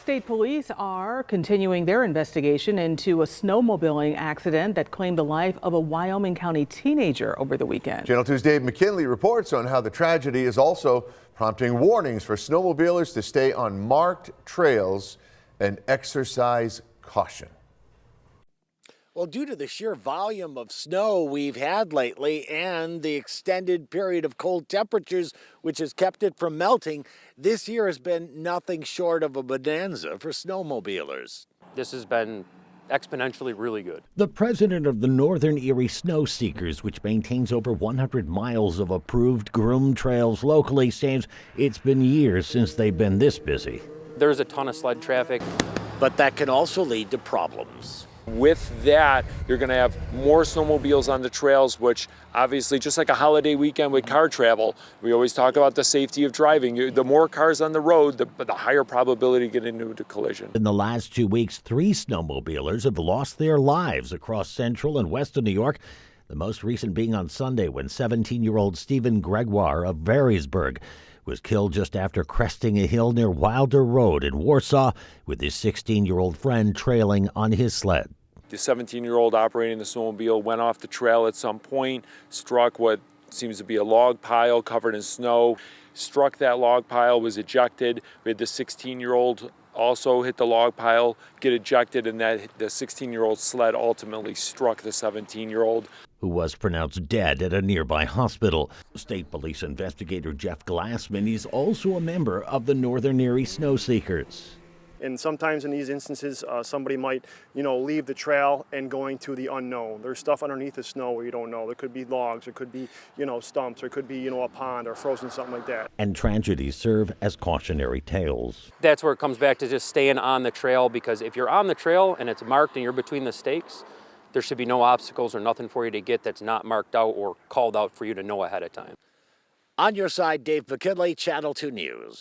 State police are continuing their investigation into a snowmobiling accident that claimed the life of a Wyoming County teenager over the weekend. Channel 2's Dave McKinley reports on how the tragedy is also prompting warnings for snowmobilers to stay on marked trails and exercise caution. Well, due to the sheer volume of snow we've had lately and the extended period of cold temperatures, which has kept it from melting, this year has been nothing short of a bonanza for snowmobilers. This has been exponentially really good. The president of the Northern Erie Snow Seekers, which maintains over 100 miles of approved groomed trails locally, says it's been years since they've been this busy. There's a ton of sled traffic. But that can also lead to problems. With that, you're going to have more snowmobiles on the trails, which obviously, just like a holiday weekend with car travel, we always talk about the safety of driving. The more cars on the road, the higher probability to get into a collision. In the last 2 weeks, 3 snowmobilers have lost their lives across central and western New York. The most recent being on Sunday when 17-year-old Stephen Gregoire of Varysburg was killed just after cresting a hill near Wilder Road in Warsaw with his 16-year-old friend trailing on his sled. The 17-year-old operating the snowmobile went off the trail at some point, struck what seems to be a log pile covered in snow, struck that log pile, was ejected. We had the 16-year-old also hit the log pile, get ejected, and the 16-year-old sled ultimately struck the 17-year-old. Who was pronounced dead at a nearby hospital. State Police investigator Jeff Glassman is also a member of the Northern Erie Snow Seekers. And sometimes in these instances, somebody might, leave the trail and going to the unknown. There's stuff underneath the snow where you don't know. There could be logs, there could be, stumps, there could be, a pond or frozen, something like that. And tragedies serve as cautionary tales. That's where it comes back to just staying on the trail, because if you're on the trail and it's marked and you're between the stakes, there should be no obstacles or nothing for you to get that's not marked out or called out for you to know ahead of time. On your side, Dave McKinley, Channel 2 News.